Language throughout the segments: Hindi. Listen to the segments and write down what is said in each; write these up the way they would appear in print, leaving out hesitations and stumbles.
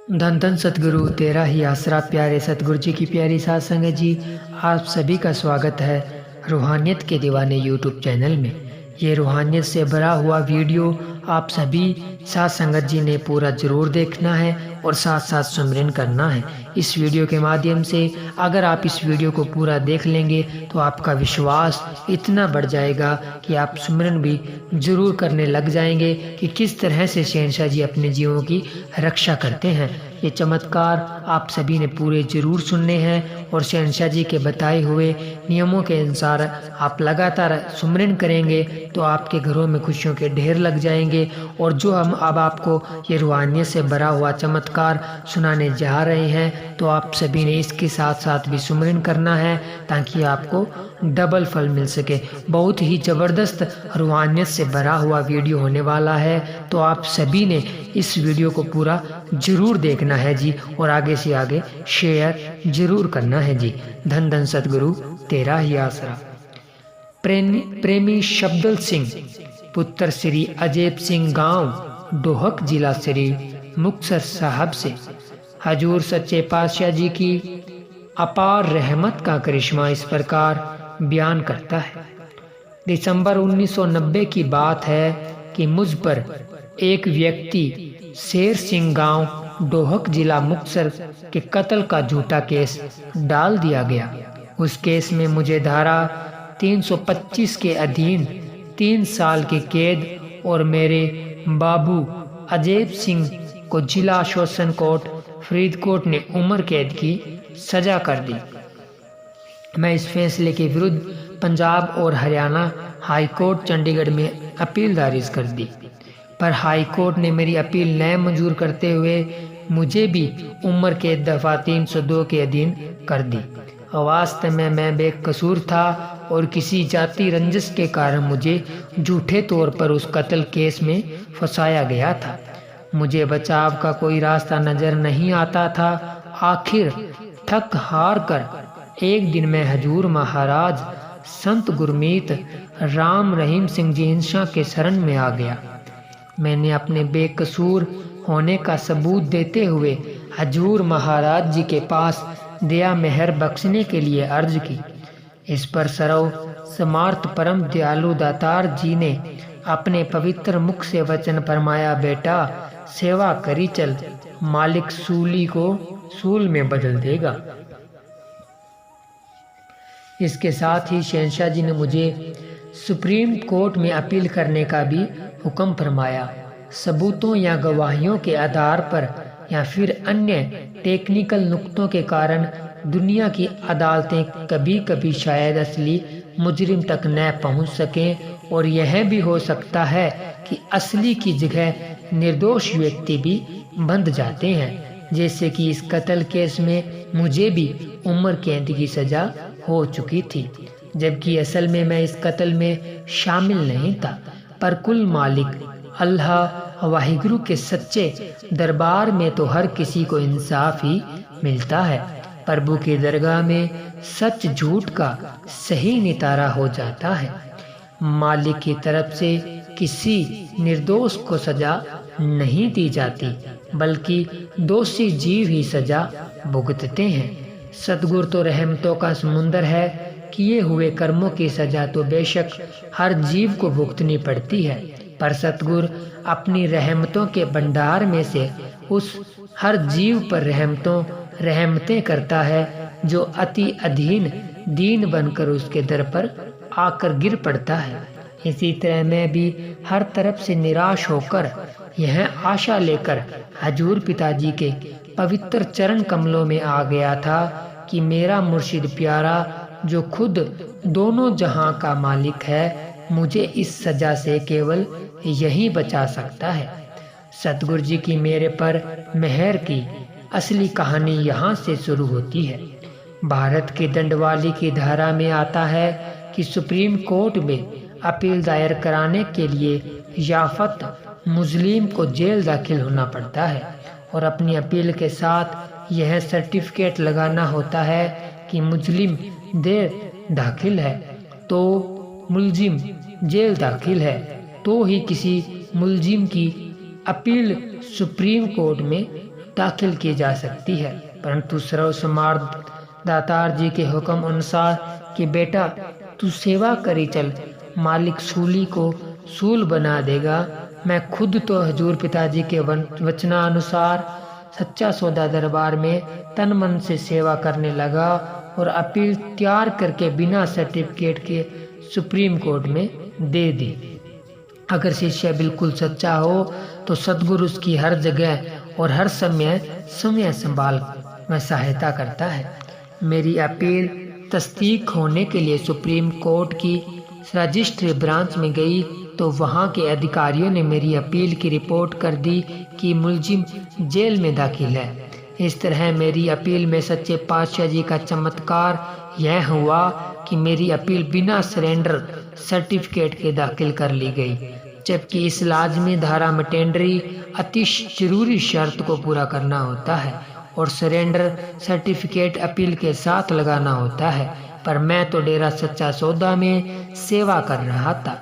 धन धन सतगुरु तेरा ही आसरा। प्यारे सतगुरु जी की प्यारी साथ संगत जी, आप सभी का स्वागत है रूहानियत के दीवाने यूट्यूब चैनल में। ये रूहानियत से भरा हुआ वीडियो आप सभी साथ संगत जी ने पूरा ज़रूर देखना है और साथ साथ सुमिरन करना है। इस वीडियो के माध्यम से अगर आप इस वीडियो को पूरा देख लेंगे तो आपका विश्वास इतना बढ़ जाएगा कि आप सुमिरन भी ज़रूर करने लग जाएंगे कि किस तरह से शहंशाह जी अपने जीवों की रक्षा करते हैं। ये चमत्कार आप सभी ने पूरे ज़रूर सुनने हैं और शहंशाह जी के बताए हुए नियमों के अनुसार आप लगातार सुमिरन करेंगे तो आपके घरों में खुशियों के ढेर लग जाएंगे। और जो हम अब आपको ये रूहानियत से भरा हुआ चमत्कार सुनाने जा रहे हैं तो आप सभी ने इसके साथ साथ भी सुमिरन करना है ताकि आपको डबल फल मिल सके। बहुत ही ज़बरदस्त रूहानियत से भरा हुआ वीडियो होने वाला है, तो आप सभी ने इस वीडियो को पूरा ज़रूर देखना है जी और आगे से आगे शेयर ज़रूर करना है जी। धन धन सतगुरु तेरा ही आसरा। प्रेमी शब्दल सिंह पुत्र श्री अजैब सिंह, गांव डोहक, जिला श्री मुक्तसर साहब से हजूर सच्चे पातशाह जी की अपार रहमत का करिश्मा इस प्रकार बयान करता है। दिसंबर 1990 की बात है कि मुझ पर एक व्यक्ति शेर सिंह, गांव डोहक, जिला मुक्तसर के कत्ल का झूठा केस डाल दिया गया। उस केस में मुझे धारा 325 के अधीन 3 साल की कैद और मेरे बाबू अजैब सिंह को जिला शोषण कोर्ट फरीदकोट ने उम्र कैद की सजा कर दी। मैं इस फैसले के विरुद्ध पंजाब और हरियाणा हाई कोर्ट चंडीगढ़ में अपील दायर कर दी, पर हाई कोर्ट ने मेरी अपील न मंजूर करते हुए मुझे भी उम्र कैद दफ़ा 302 के अधीन कर दी। वास्तव में मैं बेकसूर था और किसी जाति रंजिश के कारण मुझे झूठे तौर पर उस कत्ल केस में फंसाया गया था। मुझे बचाव का कोई रास्ता नज़र नहीं आता था। आखिर थक हार कर एक दिन मैं हजूर महाराज संत गुरमीत राम रहीम सिंह जी इंशाह के शरण में आ गया। मैंने अपने बेकसूर होने का सबूत देते हुए हजूर महाराज जी के पास दया मेहर बख्शने के लिए अर्ज की। इस पर सर्व समर्थ परम दयालु दातार जी ने अपने पवित्र मुख से वचन फरमाया, बेटा सेवा करी चल, मालिक सूली को सूल में बदल देगा। इसके साथ ही शहंशाह जी ने मुझे सुप्रीम कोर्ट में अपील करने का भी हुक्म फरमाया। सबूतों या गवाहियों के आधार पर या फिर अन्य टेक्निकल नुक्तों के कारण दुनिया की अदालतें कभी कभी शायद असली मुजरिम तक न पहुंच सकें और यह भी हो सकता है कि असली की जगह निर्दोष व्यक्ति भी बंध जाते हैं। जैसे कि इस कत्ल केस में मुझे भी उम्र कैद की सजा हो चुकी थी, जबकि असल में मैं इस कत्ल में शामिल नहीं था। पर कुल मालिक अल्लाह वाहिगुरु के सच्चे दरबार में तो हर किसी को इंसाफ ही मिलता है। प्रभु की दरगाह में सच झूठ का सही नितारा हो जाता है। मालिक की तरफ से किसी निर्दोष को सजा नहीं दी जाती, बल्कि दोषी जीव ही सजा भुगतते हैं। सतगुरु तो रहमतों का समुंदर है, किए हुए कर्मों की सजा तो बेशक हर जीव को भुगतनी पड़ती है, पर सतगुरु अपनी रहमतों के भंडार में से उस हर जीव पर रहमतें करता है जो अति अधीन दीन बनकर उसके दर पर आकर गिर पड़ता है। इसी तरह मैं भी हर तरफ से निराश होकर यह आशा लेकर हजूर पिताजी के पवित्र चरण कमलों में आ गया था कि मेरा मुर्शिद प्यारा जो खुद दोनों जहां का मालिक है, मुझे इस सजा से केवल यही बचा सकता है। सतगुरु जी की मेरे पर मेहर की असली कहानी यहाँ से शुरू होती है। भारत की दंडवाली की धारा में आता है कि सुप्रीम कोर्ट में अपील दायर कराने के लिए याफत मुस्लिम को जेल दाखिल होना पड़ता है और अपनी अपील के साथ यह सर्टिफिकेट लगाना होता है कि मुस्लिम देर दाखिल है तो मुलजिम जेल दाखिल है, तो ही किसी मुलजिम की अपील सुप्रीम कोर्ट में दाखिल की जा सकती है, परंतु सर्वसम्राट दातार जी के हुक्म अनुसार कि बेटा तू सेवा करी चल, मालिक सूली को सूल बना देगा। मैं खुद तो हजूर पिताजी के वचनानुसार सच्चा सौदा दरबार में तन मन से सेवा करने लगा और अपील तैयार करके बिना सर्टिफिकेट के सुप्रीम कोर्ट में दे दी। अगर शिष्य बिल्कुल सच्चा हो तो सद्गुरु उसकी हर जगह और हर समय संभाल में सहायता करता है। मेरी अपील तस्दीक होने के लिए सुप्रीम कोर्ट की रजिस्ट्री ब्रांच में गई तो वहां के अधिकारियों ने मेरी अपील की रिपोर्ट कर दी कि मुलजिम जेल में दाखिल है। इस तरह मेरी अपील में सच्चे पातशाह जी का चमत्कार यह हुआ कि मेरी अपील बिना सरेंडर सर्टिफिकेट के दाखिल कर ली गई, जबकि इस लाजमी धारा में टेंडरी अति जरूरी शर्त को पूरा करना होता है और सरेंडर सर्टिफिकेट अपील के साथ लगाना होता है। पर मैं तो डेरा सच्चा सौदा में सेवा कर रहा था,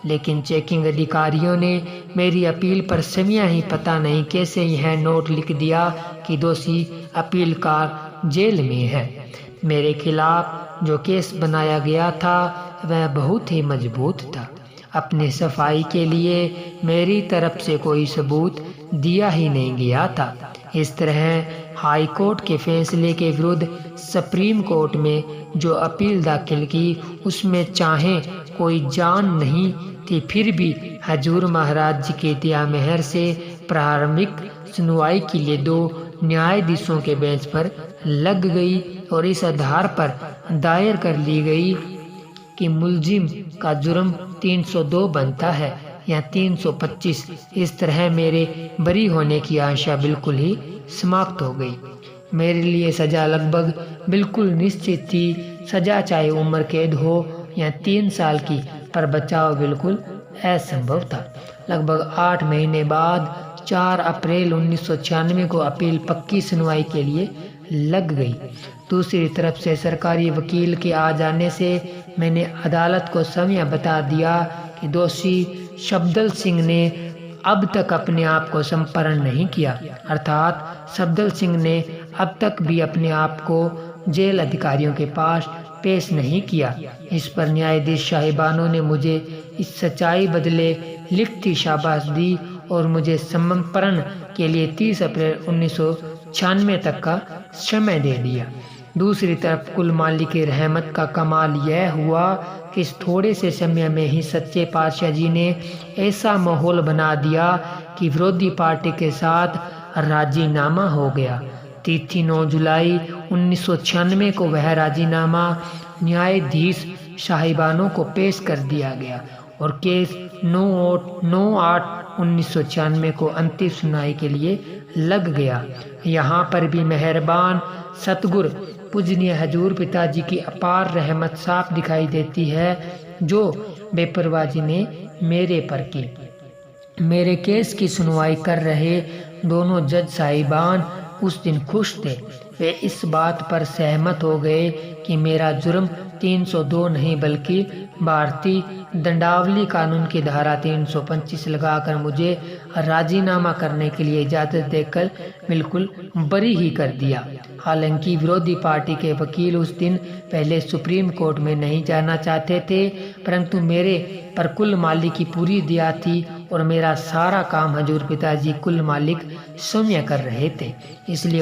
लेकिन चेकिंग अधिकारियों ने मेरी अपील पर समय ही पता नहीं कैसे यह नोट लिख दिया कि दोषी अपीलकार जेल में है। मेरे खिलाफ जो केस बनाया गया था वह बहुत ही मजबूत था। अपनी सफाई के लिए मेरी तरफ से कोई सबूत दिया ही नहीं गया था। इस तरह हाई कोर्ट के फैसले के विरुद्ध सुप्रीम कोर्ट में जो अपील दाखिल की उसमें चाहे कोई जान नहीं थी, फिर भी हजूर महाराज जी के दया मेहर से प्रारंभिक सुनवाई के लिए 2 न्यायाधीशों के बेंच पर लग गई और इस आधार पर दायर कर ली गई कि मुलजिम का जुर्म 302 बनता है या 325। इस तरह मेरे बरी होने की आशा बिल्कुल ही समाप्त हो गई। मेरे लिए सजा लगभग बिल्कुल निश्चित थी। सजा चाहे उम्र कैद हो या 3 साल की, पर बचाव बिल्कुल असंभव था। लगभग 8 महीने बाद 4 अप्रैल 1996 को अपील पक्की सुनवाई के लिए लग गई। दूसरी तरफ से सरकारी वकील के आ जाने से मैंने अदालत को समय बता दिया कि दोषी शब्दल सिंह ने अब तक अपने आप को समर्पण नहीं किया, अर्थात शब्दल सिंह ने अब तक भी अपने आप को जेल अधिकारियों के पास पेश नहीं किया। इस पर न्यायाधीश साहिबानों ने मुझे इस सच्चाई बदले लिखती शाबाश दी और मुझे समर्पण के लिए 30 अप्रैल 1996 तक का समय दे दिया। दूसरी तरफ कुल मालिक की रहमत का कमाल यह हुआ कि इस थोड़े से समय में ही सच्चे पातशाह जी ने ऐसा माहौल बना दिया कि विरोधी पार्टी के साथ राजीनामा हो गया। तिथि 9 जुलाई 1996 को वह राजीनामा न्यायाधीश साहिबानों को पेश कर दिया गया और केस 9/8/1996 को अंतिम सुनवाई के लिए लग गया। यहाँ पर भी मेहरबान सतगुर पूजनीय हजूर पिताजी की अपार रहमत साफ दिखाई देती है, जो बेपरवाही ने मेरे पर की। मेरे केस की सुनवाई कर रहे दोनों जज साहिबान उस दिन खुश थे। वे इस बात पर सहमत हो गए कि मेरा जुर्म 302 नहीं बल्कि भारतीय दंडावली कानून की धारा 325 लगाकर मुझे राजीनामा करने के लिए इजाज़त देकर बिल्कुल बरी ही कर दिया। हालांकि विरोधी पार्टी के वकील उस दिन पहले सुप्रीम कोर्ट में नहीं जाना चाहते थे, परंतु मेरे पर कुल मालिक की पूरी दया थी और मेरा सारा काम हजूर पिताजी कुल मालिक स्वयं कर रहे थे। इसलिए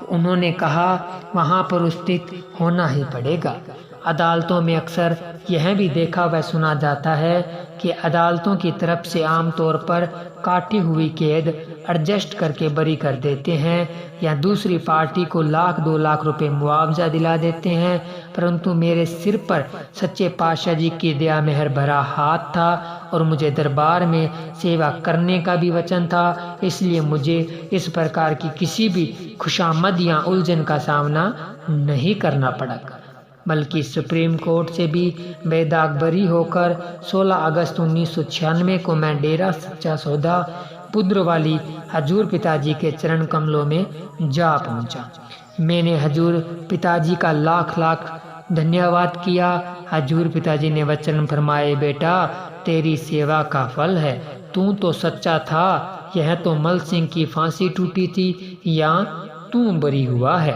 उन्होंने कहा वहाँ पर उपस्थित होना ही पड़ेगा। अदालतों में अक्सर यह भी देखा व सुना जाता है कि अदालतों की तरफ से आमतौर पर काटी हुई कैद एडजस्ट करके बरी कर देते हैं या दूसरी पार्टी को 1-2 लाख रुपए मुआवजा दिला देते हैं, परंतु मेरे सिर पर सच्चे पातशाह जी की दया मेहर भरा हाथ था और मुझे दरबार में सेवा करने का भी वचन था। इसलिए मुझे इस प्रकार की किसी भी खुशामद या उलझन का सामना नहीं करना पड़ा, बल्कि सुप्रीम कोर्ट से भी बेदाग बरी होकर 16 अगस्त 1996 को मैं डेरा सच्चा सौदा पुद्रवाली हजूर पिताजी के चरण कमलों में जा पहुंचा। मैंने हजूर पिताजी का लाख लाख धन्यवाद किया। हजूर पिताजी ने वचन फरमाए, बेटा तेरी सेवा का फल है, तू तो सच्चा था, यह तो मल सिंह की फांसी टूटी थी या तू बरी हुआ है।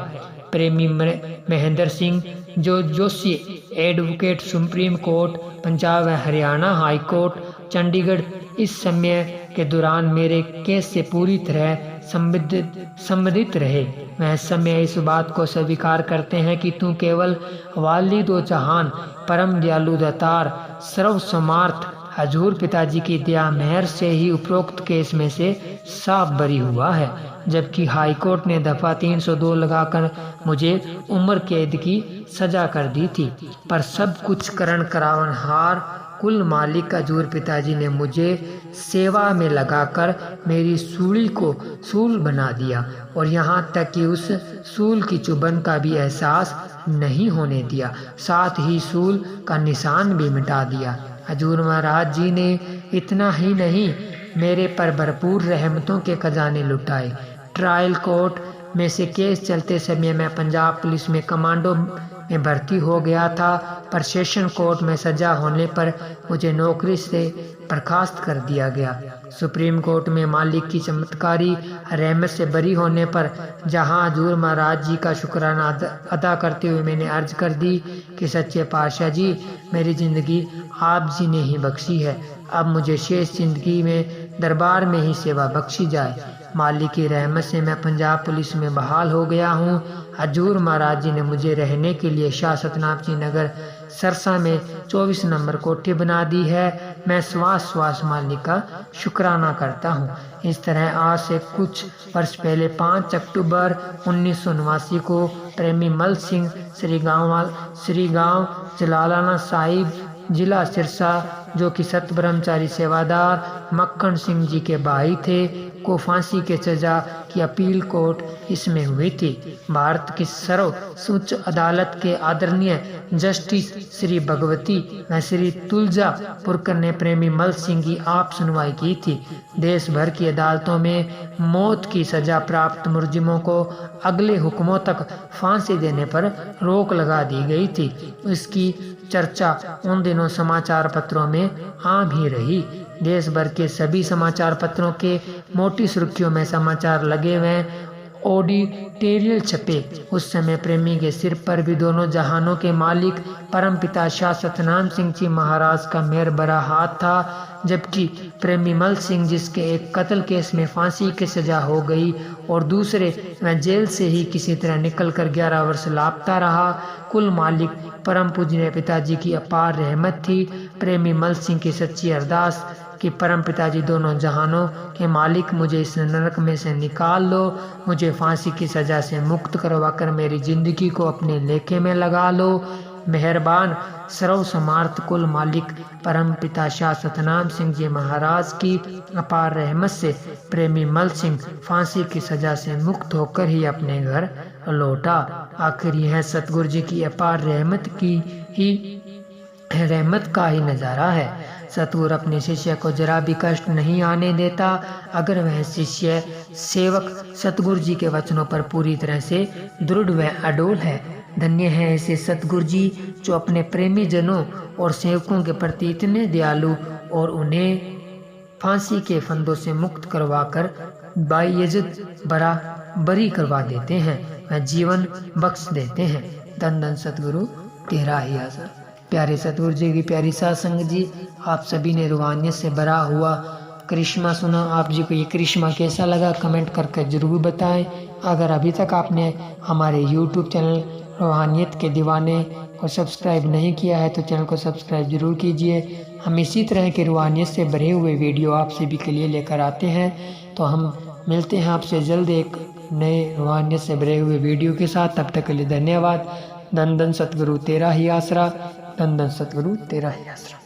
प्रेमी महेंद्र सिंह जो Joshi advocate supreme court Punjab व हरियाणा हाई कोर्ट चंडीगढ़ इस समय के दौरान मेरे केस से पूरी तरह संबंधित रहे, वह समय इस बात को स्वीकार करते हैं कि तू केवल वाली दो जहान परम दयालु दातार सर्वसमर्थ हजूर पिताजी की दया मेहर से ही उपरोक्त केस में से साफ बरी हुआ है, जबकि हाई कोर्ट ने दफा 302 लगाकर मुझे उम्र कैद की सजा कर दी थी। पर सब कुछ करण करावन हार कुल मालिक हजूर पिताजी ने मुझे सेवा में लगाकर मेरी सूली को सूल बना दिया और यहाँ तक कि उस सूल की चुभन का भी एहसास नहीं होने दिया, साथ ही सूल का निशान भी मिटा दिया। हजूर महाराज जी ने इतना ही नहीं मेरे पर भरपूर रहमतों के खजाने लुटाए। ट्रायल कोर्ट में से केस चलते समय मैं पंजाब पुलिस में कमांडो में भर्ती हो गया था, पर सेशन कोर्ट में सजा होने पर मुझे नौकरी से बर्खास्त कर दिया गया। सुप्रीम कोर्ट में मालिक की चमत्कारी रहमत से बरी होने पर जहां हजूर महाराज जी का शुक्राना अदा करते हुए मैंने अर्ज कर दी कि सच्चे पातशाह जी, मेरी ज़िंदगी आप जी ने ही बख्शी है, अब मुझे शेष ज़िंदगी में दरबार में ही सेवा बख्शी जाए। मालिक की रहमत से मैं पंजाब पुलिस में बहाल हो गया हूँ। हजूर महाराज जी ने मुझे रहने के लिए शाह सतनाम जी नगर सरसा में 24 नंबर कोठी बना दी है। मैं श्वास मालिक का शुक्राना करता हूँ। इस तरह आज से कुछ वर्ष पहले 5 अक्टूबर 1989 को प्रेमी मल सिंह श्री गांव जलालाना साहिब जिला सिरसा, जो कि सत ब्रह्मचारी सेवादार मक्खन सिंह जी के भाई थे, को फांसी के सजा की अपील कोर्ट इसमें हुई थी। भारत की सर्वोच्च अदालत के आदरणीय जस्टिस श्री भगवती व श्री तुलजा पुरकर ने प्रेमी मल सिंह की आप सुनवाई की थी। देश भर की अदालतों में मौत की सजा प्राप्त मुलजिमों को अगले हुक्मों तक फांसी देने पर रोक लगा दी गई थी। इसकी चर्चा उन दिनों समाचार पत्रों में आम ही रही। देश भर के सभी समाचार पत्रों के मोटी सुर्खियों में समाचार लगे हुए ऑडिटेरियल छपे। उस समय प्रेमी के सिर पर भी दोनों जहानों के मालिक परमपिता शाह सतनाम सिंह जी महाराज का मेहर भरा हाथ था, जबकि प्रेमी मल सिंह जिसके एक कत्ल केस में फांसी की सजा हो गई और दूसरे वह जेल से ही किसी तरह निकलकर 11 वर्ष लापता रहा। कुल मालिक परम पूजनीय पिताजी की अपार रहमत थी। प्रेमी मल सिंह की सच्ची अरदास कि परम पिताजी दोनों जहानों के मालिक, मुझे इस नरक में से निकाल लो, मुझे फांसी की सजा से मुक्त करवाकर मेरी जिंदगी को अपने लेखे में लगा लो। मेहरबान सर्वसमर्थ कुल मालिक परम पिता शाह सतनाम सिंह जी महाराज की अपार रहमत से प्रेमी मल सिंह फांसी की सजा से मुक्त होकर ही अपने घर लौटा। आखिर यह सतगुरु जी की अपार रहमत का ही नज़ारा है। सतगुरु अपने शिष्य को जरा भी कष्ट नहीं आने देता। अगर वह शिष्य सेवक सतगुरु जी के वचनों पर पूरी तरह से दृढ़ व अडोल है। धन्य है ऐसे सतगुरु जी जो अपने प्रेमी जनों और सेवकों के प्रति इतने दयालु और उन्हें फांसी के फंदों से मुक्त करवाकर बाइज्जत बरी करवा देते हैं, वह जीवन बख्श देते हैं। धन धन सतगुरु तेरा ही आसरा। प्यारे सतगुरु जी की प्यारी साध संगत जी, आप सभी ने रूहानियत से भरा हुआ करिश्मा सुना। आप जी को ये करिश्मा कैसा लगा कमेंट करके ज़रूर बताएं। अगर अभी तक आपने हमारे YouTube चैनल रूहानियत के दीवाने को सब्सक्राइब नहीं किया है तो चैनल को सब्सक्राइब जरूर कीजिए। हम इसी तरह के रूहानियत से भरे हुए वीडियो आप सभी के लिए लेकर आते हैं। तो हम मिलते हैं आपसे जल्द एक नए रूहानियत से भरे हुए वीडियो के साथ। तब तक के लिए धन्यवाद। धन धन सतगुरु तेरा ही आसरा। धन धन सतगुरु तेरा ही आसरा।